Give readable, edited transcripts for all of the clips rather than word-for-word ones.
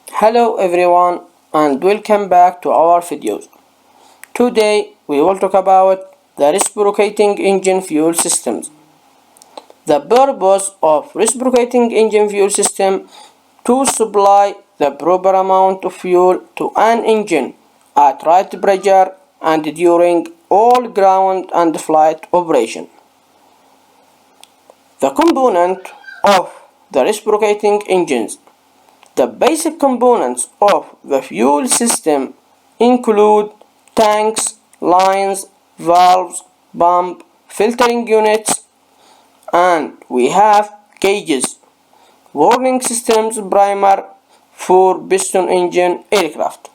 Hello everyone and welcome back to our videos. Today we will talk about the reciprocating engine fuel systems. The purpose of reciprocating engine fuel system to supply the proper amount of fuel to an engine at right pressure and during all ground and flight operation. The component of the reciprocating engines. The basic components of the fuel system include tanks, lines, valves, pump, filtering units, and we have gauges, warning systems, primer for piston engine aircraft.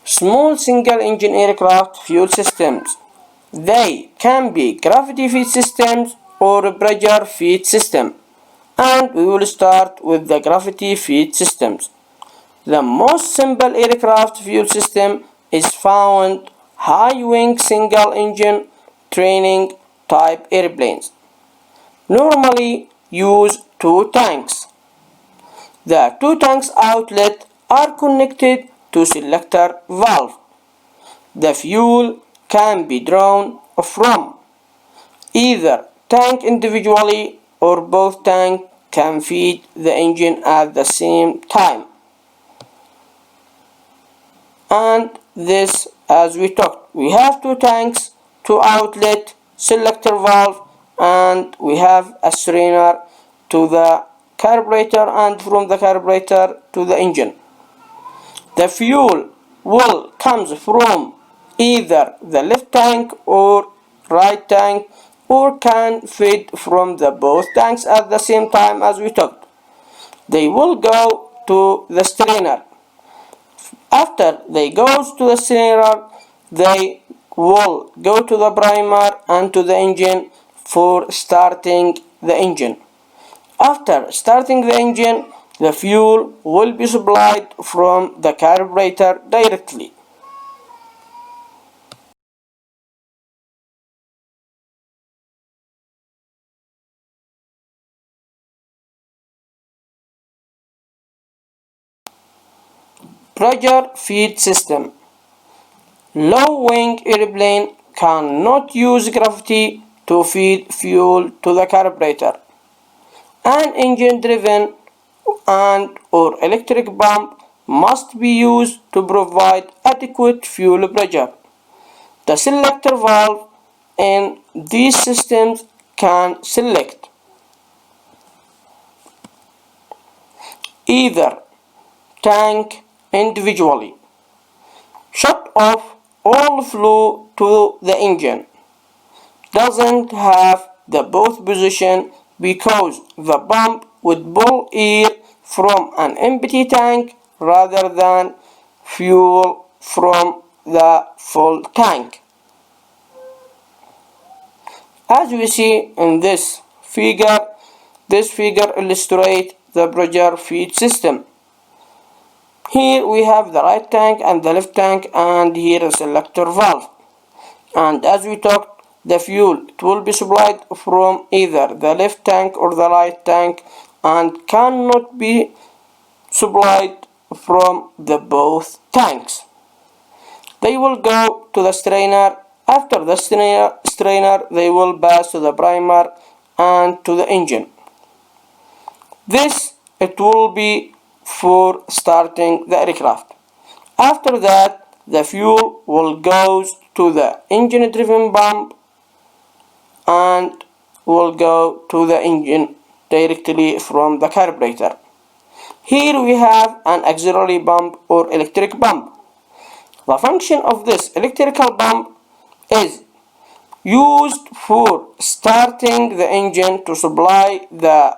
Small single engine aircraft fuel systems. They can be gravity feed systems or pressure feed system. And we will start with the gravity feed systems. The most simple aircraft fuel system is found high-wing single-engine training type airplanes. Normally use two tanks. The two tanks outlet are connected to selector valve. The fuel can be drawn from either tank individually or both tanks can feed the engine at the same time. And this, as we talked, we have two tanks, two outlet, selector valve, and we have a strainer to the carburetor and from the carburetor to the engine. The fuel will comes from either the left tank or right tank or can feed from the both tanks at the same time as we talked. They will go to the strainer. After they goes to the strainer, they will go to the primer and to the engine for starting the engine. After starting the engine, the fuel will be supplied from the carburetor directly. Pressure feed system. Low-wing airplane cannot use gravity to feed fuel to the carburetor. An engine-driven and or electric pump must be used to provide adequate fuel pressure. The selector valve in these systems can select either tank individually, shut off all flow to the engine, doesn't have the both position because the pump would pull air from an empty tank rather than fuel from the full tank. As we see in this figure illustrates the pressure feed system. Here we have the right tank and the left tank, and here a selector valve. And as we talked, the fuel, it will be supplied from either the left tank or the right tank and cannot be supplied from the both tanks. They will go to the strainer. After the strainer, they will pass to the primer and to the engine. This, it will be for starting the aircraft. After that, the fuel will go to the engine driven pump and will go to the engine directly from the carburetor. Here we have an auxiliary pump or electric pump. The function of this electrical pump is used for starting the engine to supply the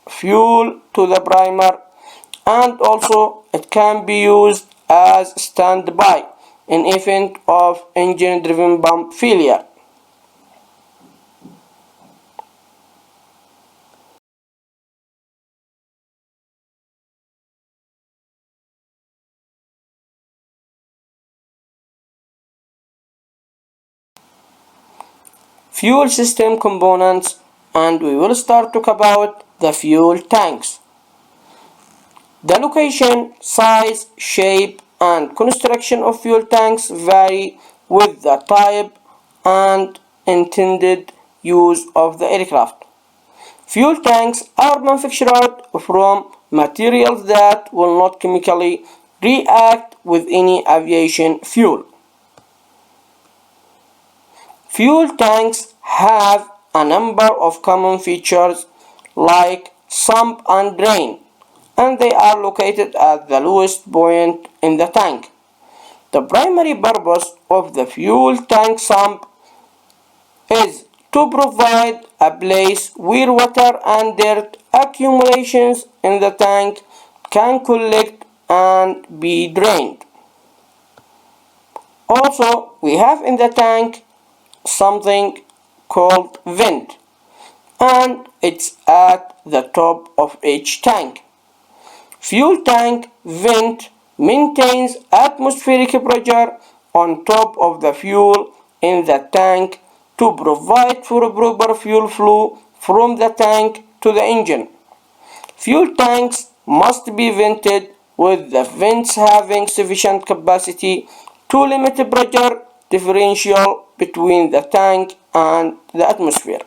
fuel to the primer, and also it can be used as standby in event of engine driven pump failure. fuel system components, and we will start talk about the fuel tanks. The location, size, shape, and construction of fuel tanks vary with the type and intended use of the aircraft. Fuel tanks are manufactured from materials that will not chemically react with any aviation fuel. Fuel tanks have a number of common features like sump and drain, and they are located at the lowest point in the tank. The primary purpose of the fuel tank sump is to provide a place where water and dirt accumulations in the tank can collect and be drained. Also, we have in the tank something called vent, and it's at the top of each tank. Fuel tank vent maintains atmospheric pressure on top of the fuel in the tank to provide for proper fuel flow from the tank to the engine. Fuel tanks must be vented with the vents having sufficient capacity to limit the pressure differential between the tank and the atmosphere.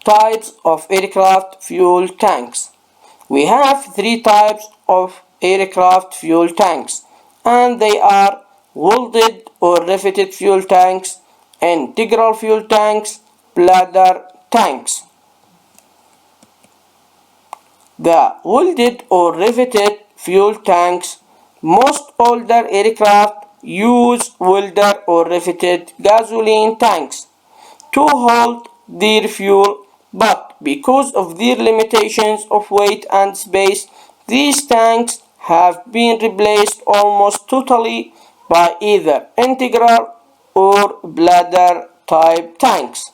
Types of aircraft fuel tanks. We have three types of aircraft fuel tanks, and they are welded or riveted fuel tanks, integral fuel tanks, bladder tanks. The welded or riveted fuel tanks. Most older aircraft use welded or riveted gasoline tanks to hold their fuel, but because of their limitations of weight and space, these tanks have been replaced almost totally by either integral or bladder type tanks.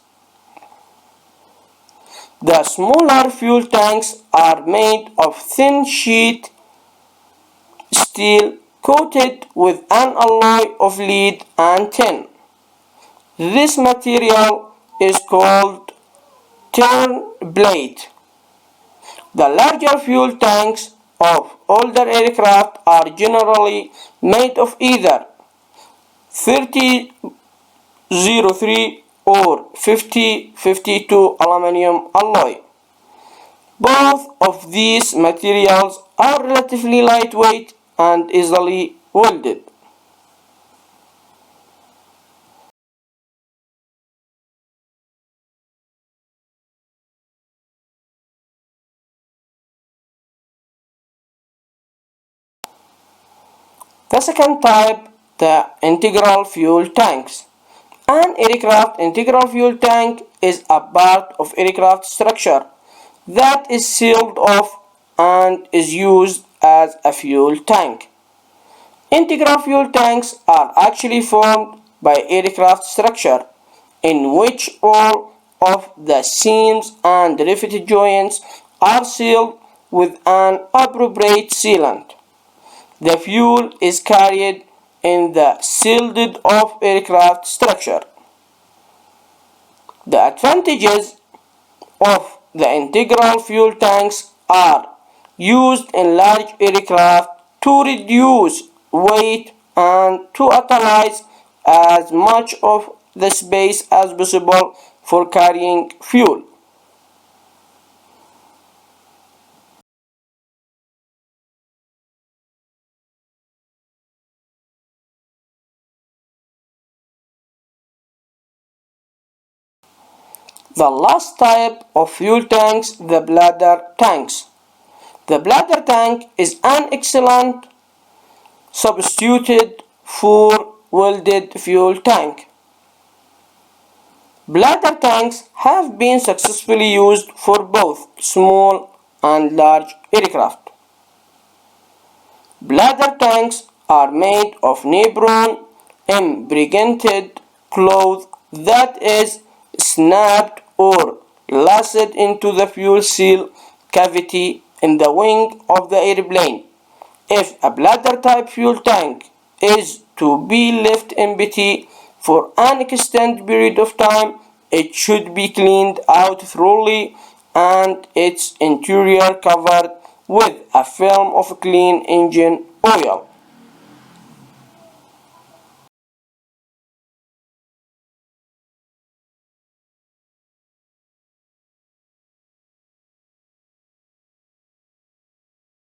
The smaller fuel tanks are made of thin sheet steel coated with an alloy of lead and tin. This material is called tin plate. The larger fuel tanks of older aircraft are generally made of either 3003 or 5052 aluminum alloy. Both of these materials are relatively lightweight and easily welded. The second type, the integral fuel tanks. An aircraft integral fuel tank is a part of aircraft structure that is sealed off and is used as a fuel tank. Integral fuel tanks are actually formed by aircraft structure in which all of the seams and rivet joints are sealed with an appropriate sealant. The fuel is carried in the sealed off aircraft structure. The advantages of the integral fuel tanks are used in large aircraft to reduce weight and to utilize as much of the space as possible for carrying fuel. The last type of fuel tanks, the bladder tanks. The bladder tank is an excellent substitute for welded fuel tank. Bladder tanks have been successfully used for both small and large aircraft. Bladder tanks are made of nylon impregnated cloth that is snapped or placed into the fuel seal cavity in the wing of the airplane. If a bladder type fuel tank is to be left empty for an extended period of time, it should be cleaned out thoroughly and its interior covered with a film of clean engine oil.